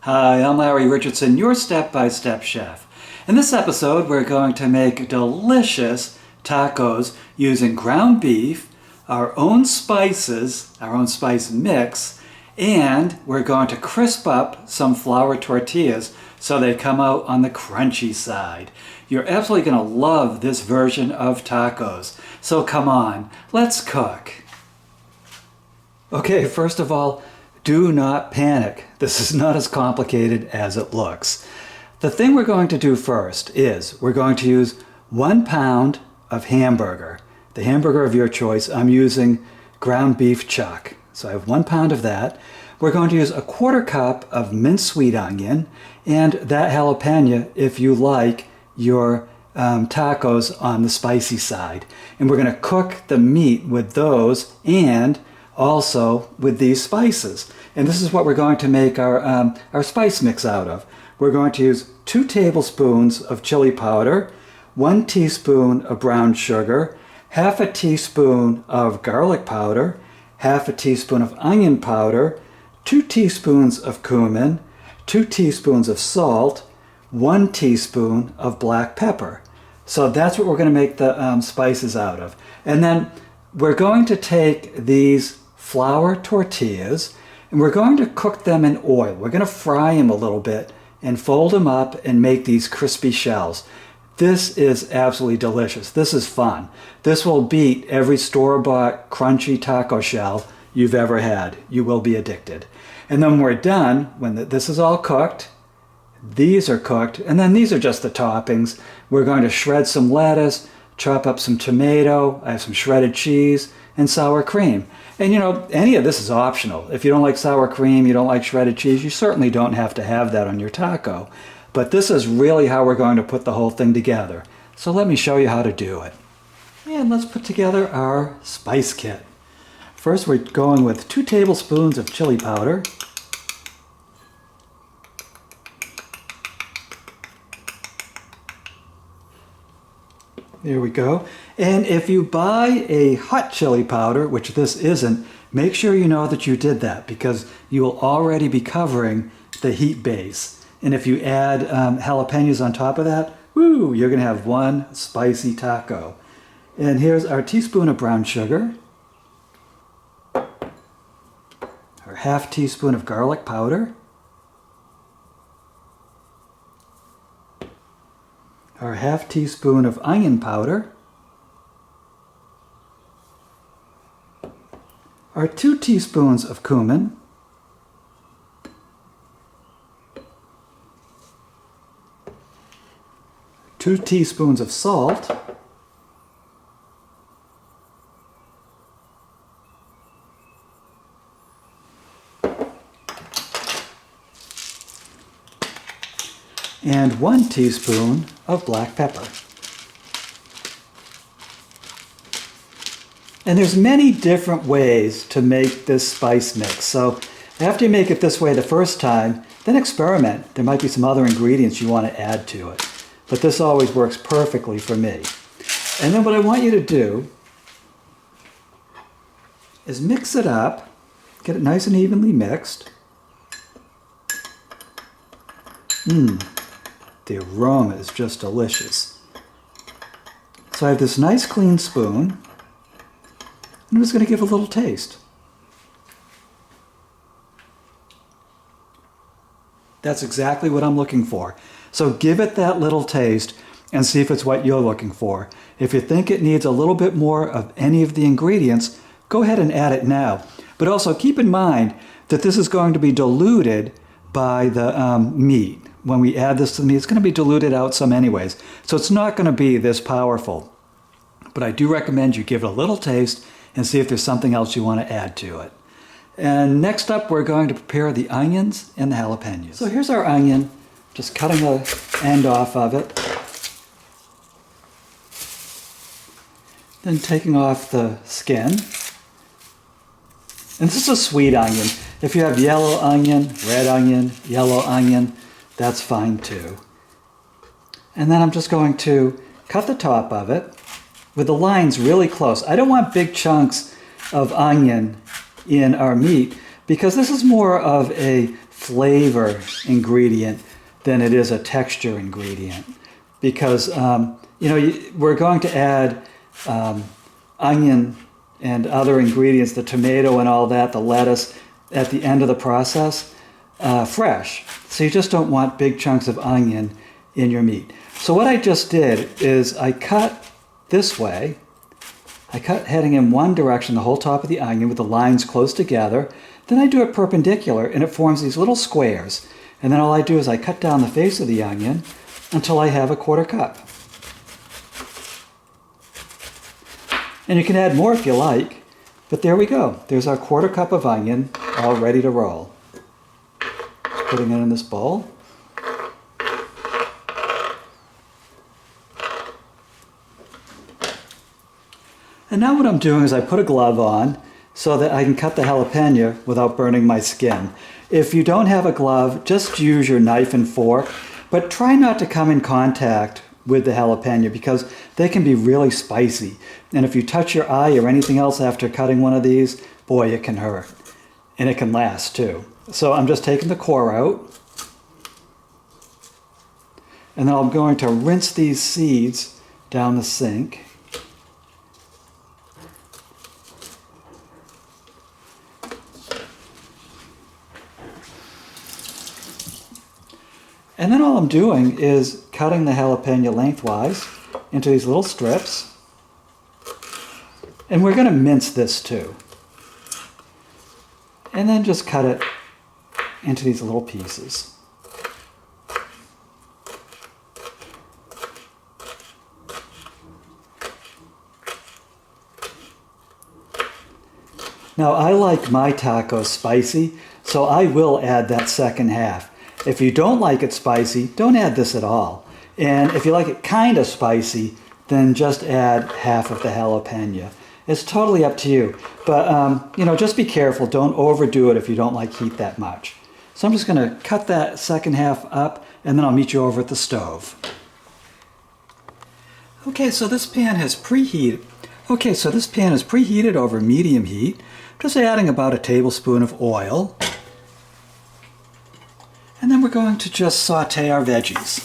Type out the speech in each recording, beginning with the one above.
Hi, I'm Larry Richardson, your step-by-step chef. In this episode, we're going to make delicious tacos using ground beef, our own spices, our own spice mix, and we're going to crisp up some flour tortillas so they come out on the crunchy side. You're absolutely going to love this version of tacos. So come on, let's cook. Okay, first of all, do not panic. This is not as complicated as it looks. The thing we're going to do first is we're going to use 1 pound of hamburger. The hamburger of your choice. I'm using ground beef chuck. So I have 1 pound of that. We're going to use a 1/4 cup of minced sweet onion and that jalapeno if you like your tacos on the spicy side. And we're going to cook the meat with those and also with these spices. And this is what we're going to make our spice mix out of. We're going to use 2 tablespoons of chili powder, 1 teaspoon of brown sugar, 1/2 teaspoon of garlic powder, 1/2 teaspoon of onion powder, 2 teaspoons of cumin, 2 teaspoons of salt, 1 teaspoon of black pepper. So that's what we're going to make the spices out of. And then we're going to take these flour tortillas and we're going to cook them in oil. We're going to fry them a little bit and fold them up and make these crispy shells. This is absolutely delicious. This is fun. This will beat every store-bought crunchy taco shell you've ever had. You will be addicted. And then when we're done, when this is all cooked, these are cooked, and then these are just the toppings. We're going to shred some lettuce, chop up some tomato, I have some shredded cheese, and sour cream. And you know, any of this is optional. If you don't like sour cream, you don't like shredded cheese, you certainly don't have to have that on your taco. But this is really how we're going to put the whole thing together. So let me show you how to do it. And let's put together our spice kit. First, we're going with 2 tablespoons of chili powder, there we go. And if you buy a hot chili powder, which this isn't, make sure you know that you did that because you will already be covering the heat base. And if you add jalapenos on top of that, woo, you're going to have one spicy taco. And here's our teaspoon of brown sugar, our 1/2 teaspoon of garlic powder, our 1/2 teaspoon of onion powder, our 2 teaspoons of cumin, two teaspoons of salt, and 1 teaspoon of black pepper. And there's many different ways to make this spice mix. So after you make it this way the first time, then experiment. There might be some other ingredients you want to add to it. But this always works perfectly for me. And then what I want you to do is mix it up, get it nice and evenly mixed. The aroma is just delicious. So I have this nice clean spoon, and I'm just going to give a little taste. That's exactly what I'm looking for. So give it that little taste and see if it's what you're looking for. If you think it needs a little bit more of any of the ingredients, go ahead and add it now. But also keep in mind that this is going to be diluted by the meat. When we add this to the meat, it's going to be diluted out some anyways. So it's not going to be this powerful. But I do recommend you give it a little taste and see if there's something else you want to add to it. And next up, we're going to prepare the onions and the jalapenos. So here's our onion, just cutting the end off of it. Then taking off the skin. And this is a sweet onion. If you have yellow onion, red onion, yellow onion, that's fine too. And then I'm just going to cut the top of it with the lines really close. I don't want big chunks of onion in our meat because this is more of a flavor ingredient than it is a texture ingredient. Because, we're going to add onion and other ingredients, the tomato and all that, the lettuce, at the end of the process, fresh. So you just don't want big chunks of onion in your meat. So what I just did is I cut this way. I cut heading in one direction the whole top of the onion with the lines close together. Then I do it perpendicular and it forms these little squares. And then all I do is I cut down the face of the onion until I have a 1/4 cup. And you can add more if you like, but there we go. There's our 1/4 cup of onion all ready to roll. Putting it in this bowl. And now what I'm doing is I put a glove on so that I can cut the jalapeno without burning my skin. If you don't have a glove, just use your knife and fork, but try not to come in contact with the jalapeno because they can be really spicy. And if you touch your eye or anything else after cutting one of these, boy, it can hurt. And it can last too. So I'm just taking the core out. And then I'm going to rinse these seeds down the sink. And then all I'm doing is cutting the jalapeno lengthwise into these little strips. And we're going to mince this too. And then just cut it into these little pieces. Now I like my tacos spicy, so I will add that second half. If you don't like it spicy, don't add this at all. And if you like it kind of spicy, then just add half of the jalapeno. It's totally up to you. But, just be careful. Don't overdo it if you don't like heat that much. So I'm just going to cut that second half up, and then I'll meet you over at the stove. Okay, so this pan is preheated over medium heat. Just adding about a tablespoon of oil. And then we're going to just saute our veggies.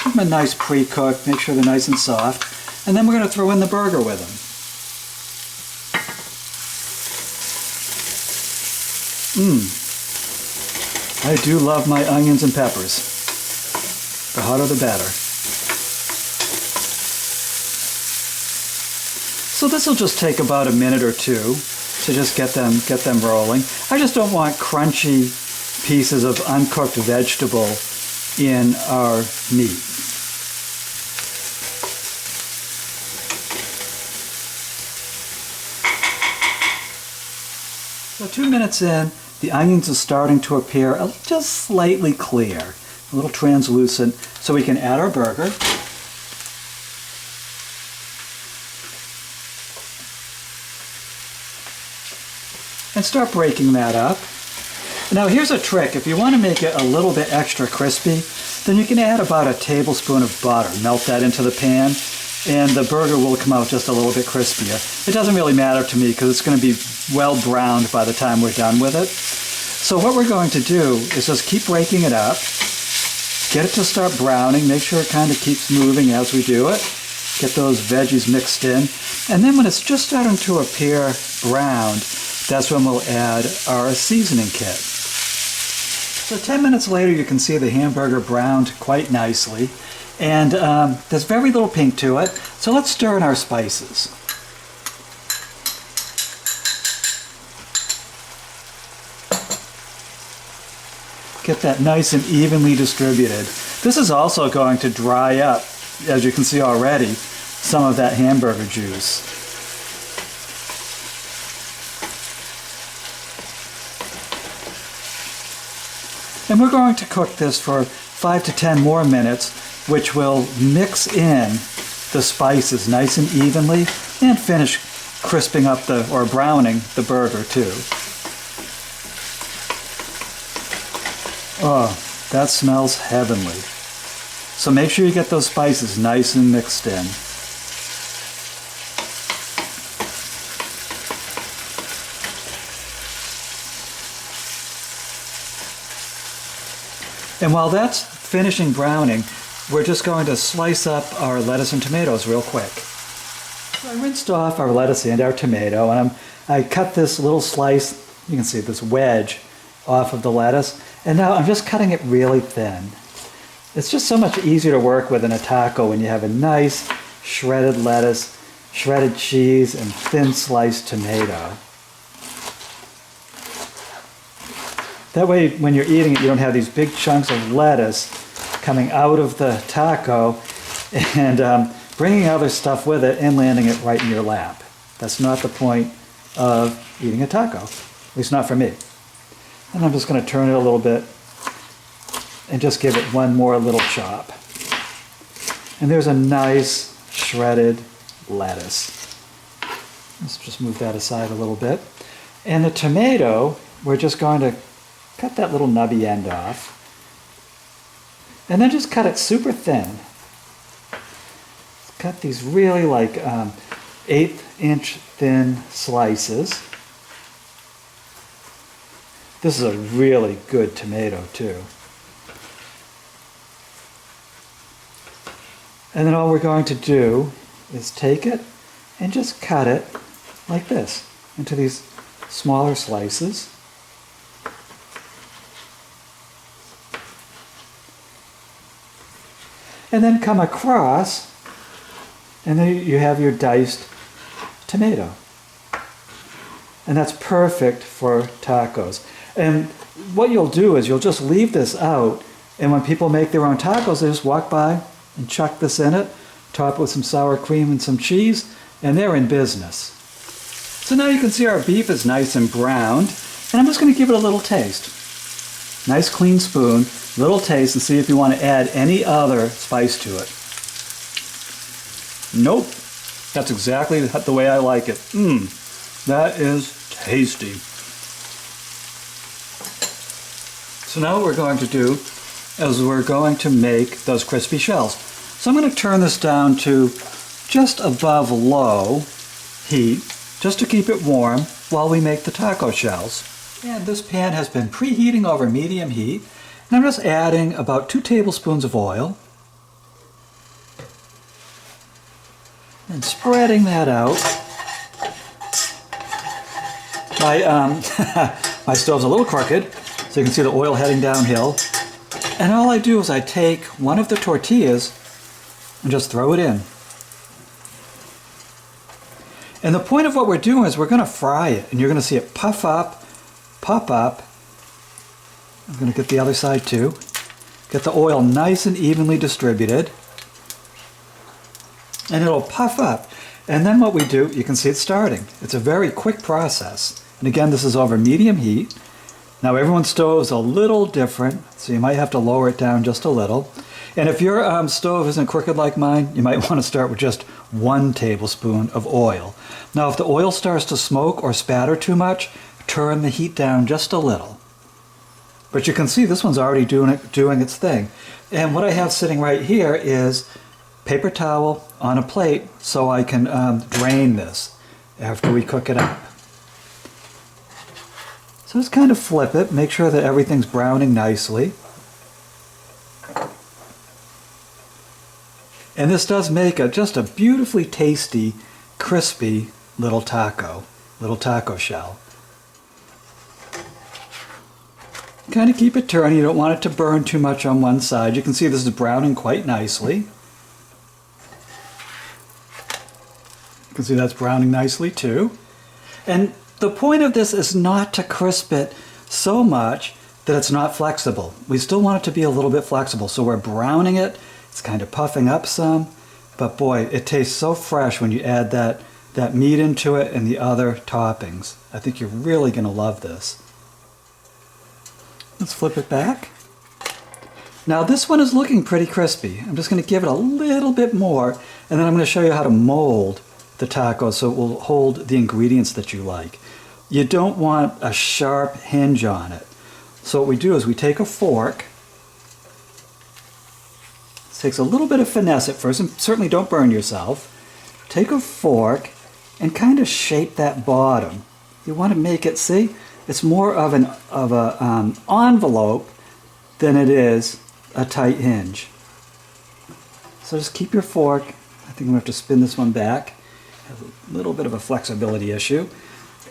Give them a nice pre-cook, make sure they're nice and soft. And then we're going to throw in the burger with them. I do love my onions and peppers. The hotter the better. So this will just take about a minute or two to just get them rolling. I just don't want crunchy pieces of uncooked vegetable in our meat. So 2 minutes in, the onions are starting to appear just slightly clear, a little translucent, so we can add our burger. And start breaking that up. Now here's a trick. If you want to make it a little bit extra crispy, then you can add about a tablespoon of butter. Melt that into the pan, and the burger will come out just a little bit crispier. It doesn't really matter to me because it's going to be well browned by the time we're done with it. So what we're going to do is just keep breaking it up, get it to start browning, make sure it kind of keeps moving as we do it, get those veggies mixed in, and then when it's just starting to appear browned, that's when we'll add our seasoning kit. So 10 minutes later, you can see the hamburger browned quite nicely, and there's very little pink to it, so let's stir in our spices. Get that nice and evenly distributed. This is also going to dry up, as you can see already, some of that hamburger juice. And we're going to cook this for 5 to 10 more minutes, which will mix in the spices nice and evenly and finish crisping up or browning the burger too. Oh, that smells heavenly. So make sure you get those spices nice and mixed in. And while that's finishing browning, we're just going to slice up our lettuce and tomatoes real quick. So I rinsed off our lettuce and our tomato, and I cut this little slice, you can see this wedge, off of the lettuce. And now I'm just cutting it really thin. It's just so much easier to work with in a taco when you have a nice shredded lettuce, shredded cheese, and thin sliced tomato. That way, when you're eating it, you don't have these big chunks of lettuce coming out of the taco and bringing other stuff with it and landing it right in your lap. That's not the point of eating a taco, at least not for me. And I'm just going to turn it a little bit and just give it one more little chop. And there's a nice shredded lettuce. Let's just move that aside a little bit. And the tomato, we're just going to cut that little nubby end off. And then just cut it super thin. Cut these really like 1/8-inch thin slices. This is a really good tomato too. And then all we're going to do is take it and just cut it like this into these smaller slices. And then come across, and then you have your diced tomato. And that's perfect for tacos. And what you'll do is you'll just leave this out, and when people make their own tacos, they just walk by and chuck this in it, top it with some sour cream and some cheese, and they're in business. So now you can see our beef is nice and browned, and I'm just going to give it a little taste. Nice clean spoon, little taste, and see if you want to add any other spice to it. Nope, that's exactly the way I like it. That is tasty. So now what we're going to do is we're going to make those crispy shells. So I'm going to turn this down to just above low heat, just to keep it warm while we make the taco shells. And this pan has been preheating over medium heat, and I'm just adding about 2 tablespoons of oil and spreading that out. My stove's a little crooked, so you can see the oil heading downhill. And all I do is I take one of the tortillas and just throw it in. And the point of what we're doing is we're going to fry it, and you're going to see it puff up, pop up. I'm going to get the other side too. Get the oil nice and evenly distributed. And it'll puff up. And then what we do, you can see it starting. It's a very quick process. And again, this is over medium heat. Now everyone's stove is a little different, so you might have to lower it down just a little. And if your stove isn't crooked like mine, you might want to start with just 1 tablespoon of oil. Now if the oil starts to smoke or spatter too much, turn the heat down just a little. But you can see this one's already doing its thing. And what I have sitting right here is paper towel on a plate so I can drain this after we cook it up. So just kind of flip it, make sure that everything's browning nicely. And this does make just a beautifully tasty, crispy little taco shell. Kind of keep it turning, you don't want it to burn too much on one side. You can see this is browning quite nicely. You can see that's browning nicely too. And the point of this is not to crisp it so much that it's not flexible. We still want it to be a little bit flexible, so we're browning it. It's kind of puffing up some, but boy, it tastes so fresh when you add that meat into it and the other toppings. I think you're really going to love this. Let's flip it back. Now this one is looking pretty crispy. I'm just going to give it a little bit more, and then I'm going to show you how to mold the taco so it will hold the ingredients that you like. You don't want a sharp hinge on it. So what we do is we take a fork. It takes a little bit of finesse at first, and certainly don't burn yourself. Take a fork and kind of shape that bottom. You want to make it, see, it's more of an envelope than it is a tight hinge. So just keep your fork. I think I'm going to have to spin this one back. Has a little bit of a flexibility issue.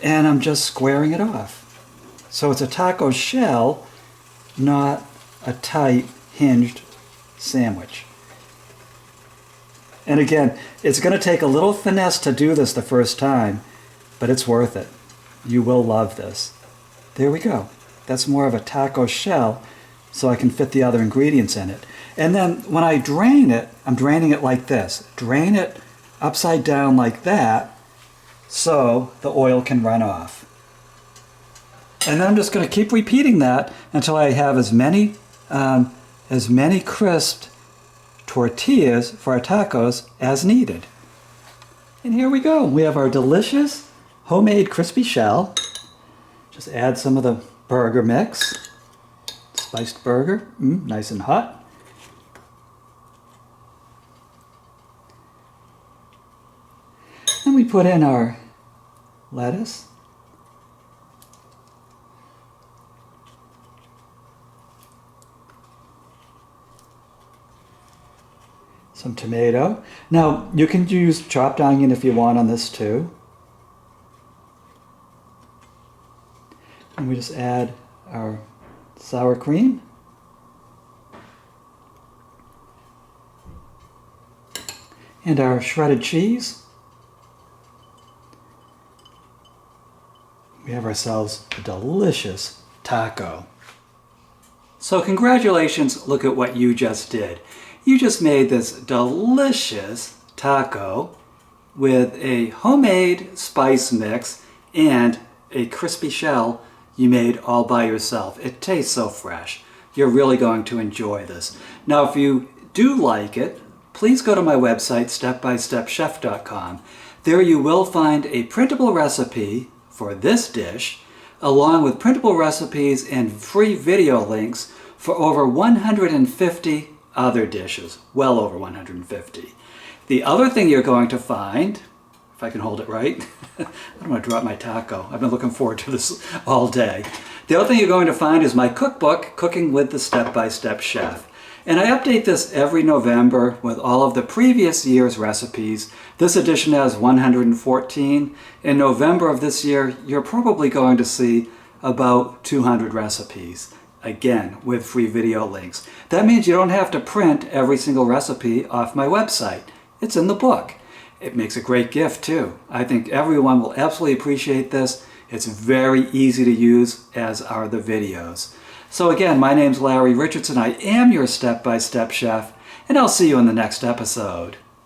And I'm just squaring it off. So it's a taco shell, not a tight hinged sandwich. And again, it's going to take a little finesse to do this the first time, but it's worth it. You will love this. There we go. That's more of a taco shell, so I can fit the other ingredients in it. And then when I drain it, I'm draining it like this. Drain it upside down like that, so the oil can run off. And then I'm just going to keep repeating that until I have as many crisped tortillas for our tacos as needed. And here we go. We have our delicious homemade crispy shell. Just add some of the burger mix. Spiced burger, nice and hot. Then we put in our lettuce. Some tomato. Now, you can use chopped onion if you want on this too. And we just add our sour cream. And our shredded cheese. We have ourselves a delicious taco. So congratulations, look at what you just did. You just made this delicious taco with a homemade spice mix and a crispy shell you made all by yourself. It tastes so fresh. You're really going to enjoy this. Now, if you do like it, please go to my website, stepbystepchef.com. There you will find a printable recipe for this dish, along with printable recipes and free video links for over 150 other dishes, well over 150. The other thing you're going to find, if I can hold it right, I don't want to drop my taco. I've been looking forward to this all day. The other thing you're going to find is my cookbook, Cooking with the Step-by-Step Chef. And I update this every November with all of the previous year's recipes. This edition has 114. In November of this year, you're probably going to see about 200 recipes. Again, with free video links. That means you don't have to print every single recipe off my website. It's in the book. It makes a great gift too. I think everyone will absolutely appreciate this. It's very easy to use, as are the videos. So again, my name's Larry Richardson. I am your step-by-step chef, and I'll see you in the next episode.